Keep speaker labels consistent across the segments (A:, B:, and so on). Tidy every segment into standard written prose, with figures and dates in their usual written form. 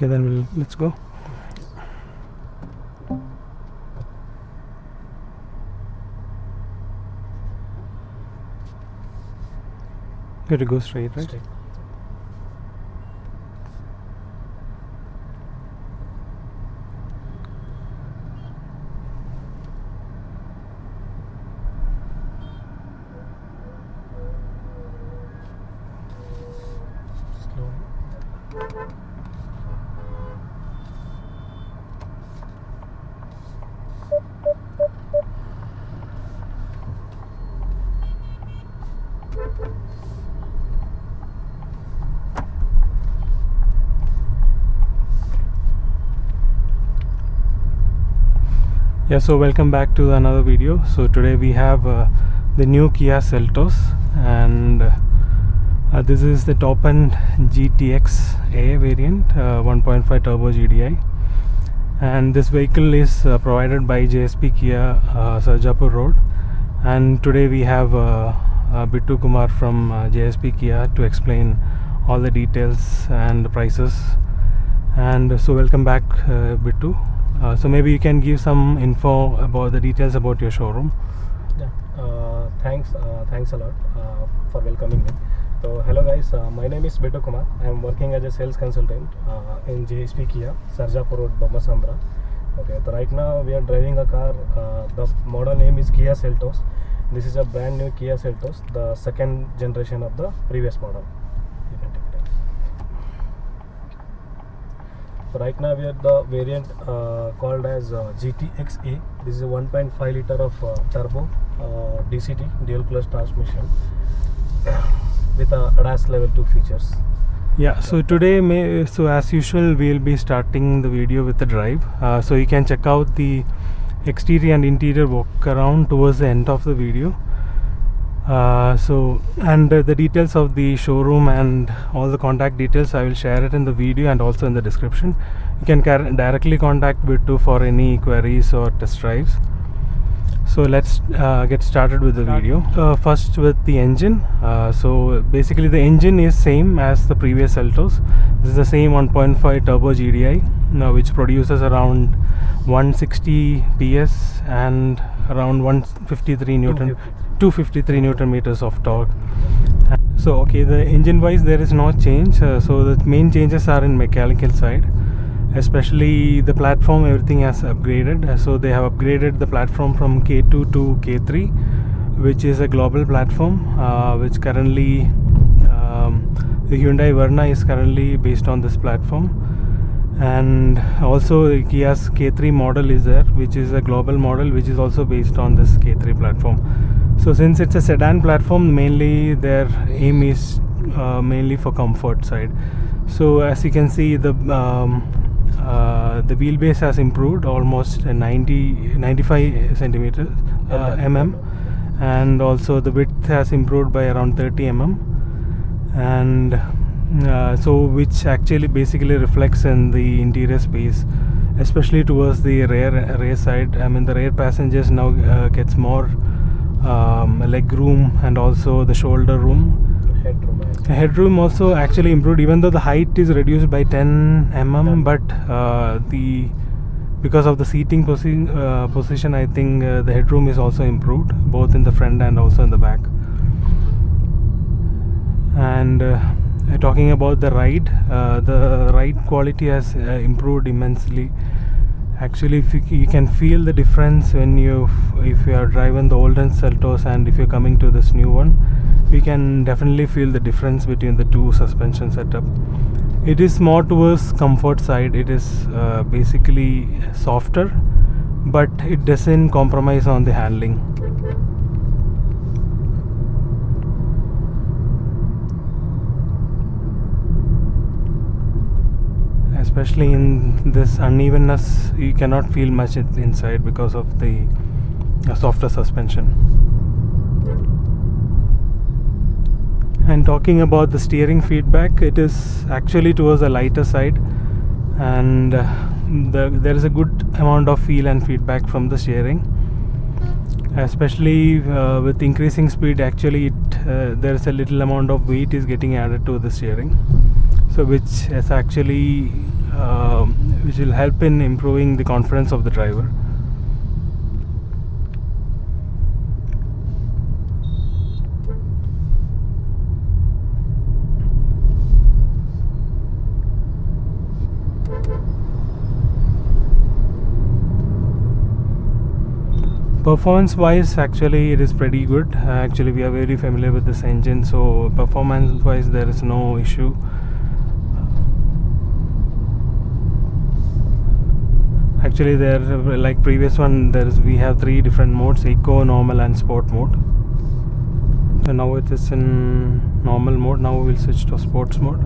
A: Okay, then let's go. You have to go straight, right?
B: Straight.
A: Yeah, so welcome back to another video. So today we have the new Kia Seltos, and this is the top end GTX A variant, 1.5 turbo GDi, and this vehicle is provided by JSP KIA SARJAPUR Rd. And today we have Bittu Kumar from JSP KIA to explain all the details and the prices. And so welcome back, Bittu. So maybe you can give some info about the details about your showroom.
B: Yeah, thanks a lot for welcoming me. So hello guys, my name is Bittu Kumar. I am working as a sales consultant in JSP KIA SARJAPUR Rd, Bombasandra. Okay, so right now we are driving a car. The model name is Kia Seltos. This is a brand new Kia Seltos, the second generation of the previous model. You can take it. So right now we are the variant called as GTX-A. This is a 1.5 liter of turbo DCT, dual clutch transmission, with a ADAS level 2 features.
A: Yeah, so today, so as usual, we'll be starting the video with the drive. So you can check out the exterior and interior walk around towards the end of the video. The details of the showroom and all the contact details, I will share it in the video and also in the description. You can directly contact Bittu for any queries or test drives. So let's get started with the video. First with the engine. So basically the engine is same as the previous Seltos. This is the same 1.5 turbo GDi, which produces around 160 PS and around 253 Newton meters of torque. So okay, the engine wise there is no change. So the main changes are in mechanical side, especially the platform. Everything has upgraded. So they have upgraded the platform from K2 to K3, which is a global platform, which currently the Hyundai Verna is currently based on this platform. And also Kia's K3 model is there, which is a global model, which is also based on this K3 platform. So since it's a sedan platform, mainly their aim is mainly for comfort side. So as you can see, the wheelbase has improved almost 95 centimeters mm, and also the width has improved by around 30 mm, and so which actually basically reflects in the interior space, especially towards the rear side. I mean the rear passengers now gets more leg room and also the shoulder room. Headroom also actually improved, even though the height is reduced by 10 mm, but because of the seating position, I think the headroom is also improved, both in the front and also in the back. And talking about the ride quality has improved immensely. Actually, if you can feel the difference when if you are driving the olden Seltos and if you're coming to this new one, we can definitely feel the difference between the two suspension setup. It is more towards comfort side. It is basically softer, but it doesn't compromise on the handling. Especially in this unevenness, you cannot feel much inside because of the softer suspension. And talking about the steering feedback, it is actually towards the lighter side, and there is a good amount of feel and feedback from the steering, especially with increasing speed. Actually there is a little amount of weight is getting added to the steering, so which is actually which will help in improving the confidence of the driver. Performance wise, actually it is pretty good. Actually we are very familiar with this engine, so performance wise there is no issue. Actually there, like previous one, we have 3 different modes: eco, normal and sport mode. So now it is in normal mode. Now we will switch to sports mode.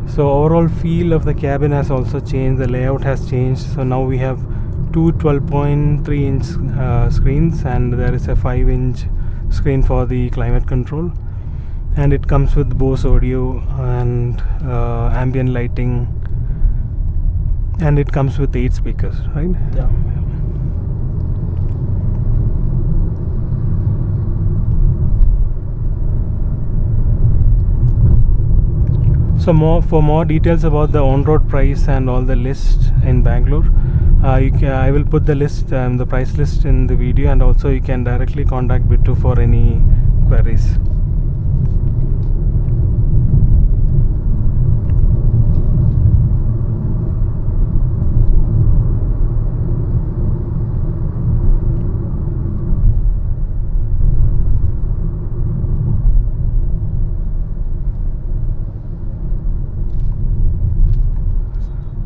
A: So overall feel of the cabin has also changed. The layout has changed. So now we have two 12.3 inch screens, and there is a 5-inch screen for the climate control, and it comes with Bose audio and ambient lighting, and it comes with 8 speakers, right?
B: Yeah.
A: So for more details about the on-road price and all the list in Bangalore, I will put the list, the price list in the video, and also you can directly contact Bittu for any queries.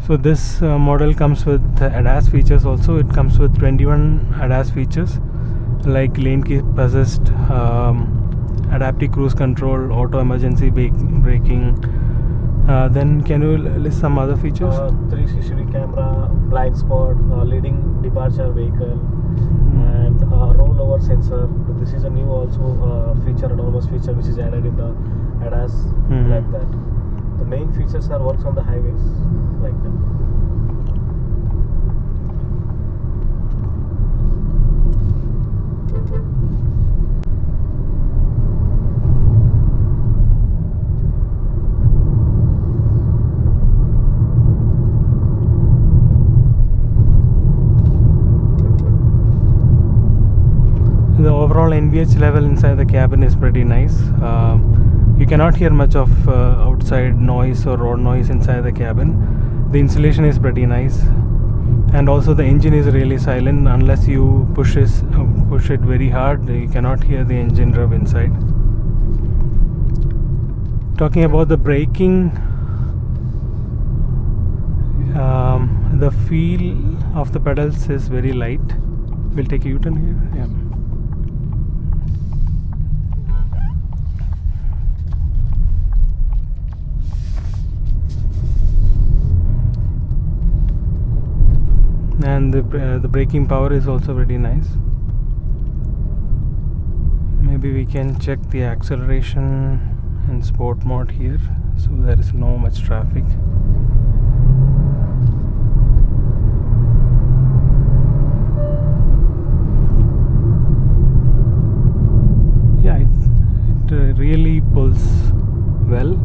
A: So this model comes with ADAS features also. It comes with 21 ADAS features like lane keep assist, adaptive cruise control, auto emergency braking. Then can you list some other features?
B: 360 camera, blind spot, leading departure vehicle, and rollover sensor. This is a new also feature, autonomous feature, which is added in the ADAS, like that. The main features are works on the highways, like that.
A: The overall NVH level inside the cabin is pretty nice. You cannot hear much of outside noise or road noise inside the cabin. The insulation is pretty nice, and also the engine is really silent. Unless you push it very hard, you cannot hear the engine rev inside. Talking about the braking, the feel of the pedals is very light. We'll take a U-turn here. Yeah. And the braking power is also very nice. Maybe we can check the acceleration in sport mode here, so there is no much traffic. Yeah, it really pulls well.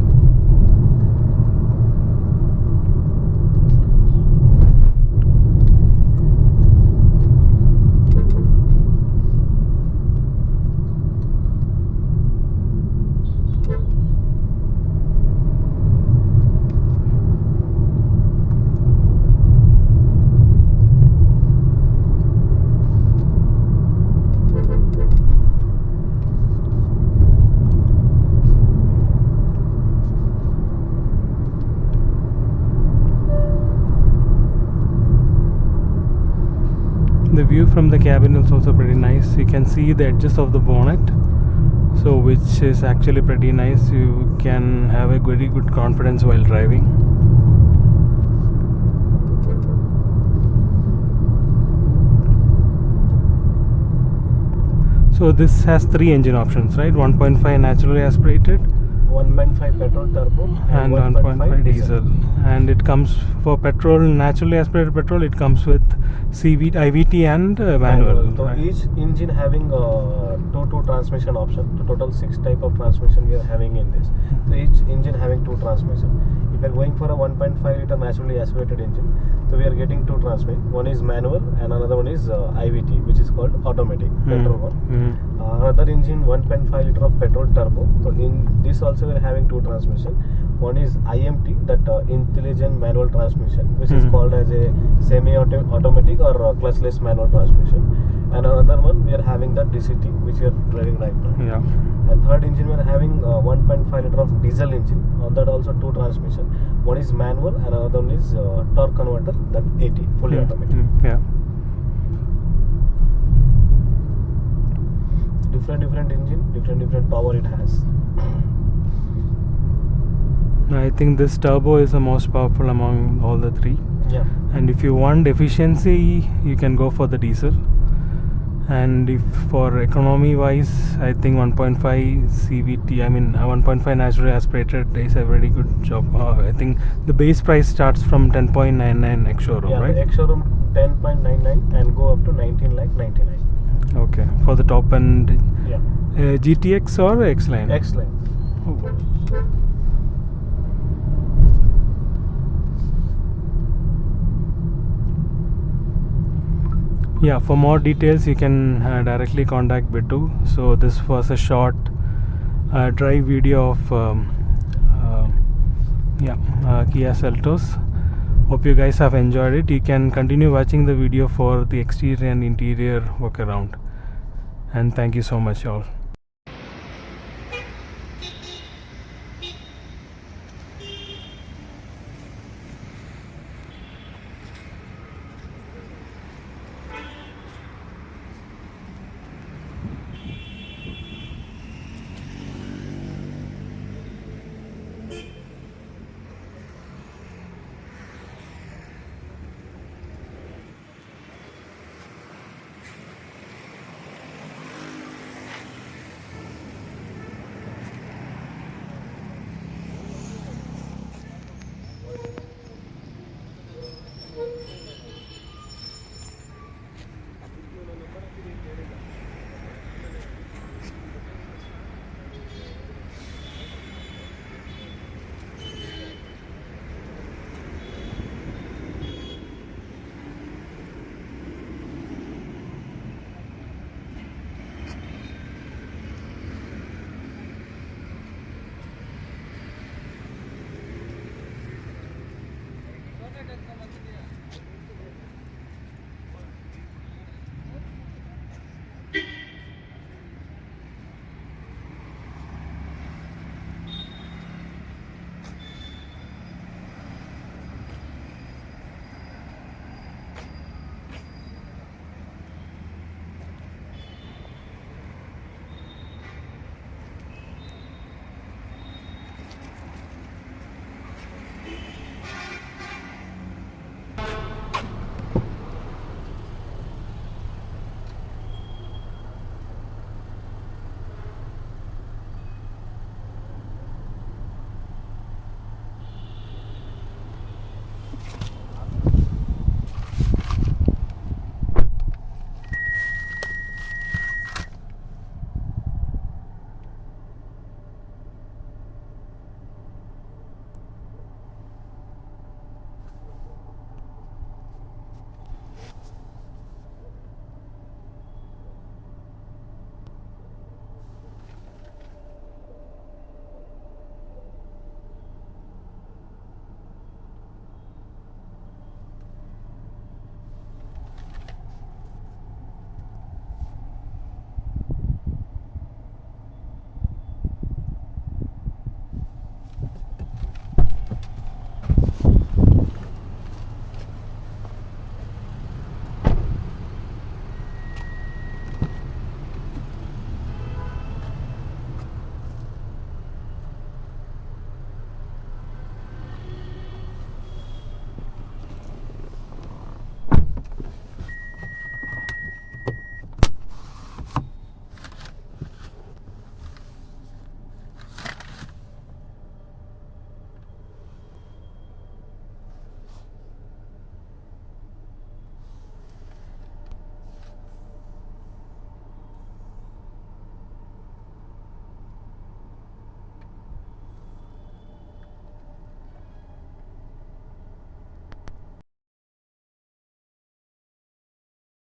A: The view from the cabin is also pretty nice. You can see the edges of the bonnet, so which is actually pretty nice. You can have a very good confidence while driving. So this has 3 engine options, right? 1.5 naturally aspirated
B: 1.5 petrol turbo
A: and 1.5 diesel. And it comes for petrol, naturally aspirated petrol, it comes with IVT and manual.
B: So
A: right?
B: each engine having 2 transmission option. The total 6 type of transmission we are having in this. So each engine having 2 transmission. If you are going for a 1.5 liter naturally aspirated engine, so we are getting 2 transmission. One is manual and another one is IVT, which is called automatic petrol one. Another engine 1.5 liter of petrol turbo. So in this also we are having 2 transmission. One is IMT, that intelligent manual transmission, which is called as a semi-automatic or clutchless manual transmission. And another one we are having the DCT, which we are driving right now.
A: Yeah.
B: And third engine we are having 1.5 liter of diesel engine. On that also 2 transmission. One is manual and another one is torque converter, that 80, fully automatic.
A: Yeah.
B: Different engine, different power it has.
A: I think this turbo is the most powerful among all the 3.
B: Yeah.
A: And if you want efficiency, you can go for the diesel. And if for economy wise, I think 1.5 CVT, 1.5 naturally aspirated is a very good job. I think the base price starts from 10.99 ex showroom,
B: Yeah,
A: right?
B: ex showroom 10.99 and go up to 19,99,000.
A: Okay, for the top end.
B: Yeah.
A: GTX or X line?
B: X line.
A: Yeah, for more details you can directly contact Bittu. So this was a short drive video of Kia Seltos. Hope you guys have enjoyed it. You can continue watching the video for the exterior and interior work around. And thank you so much all.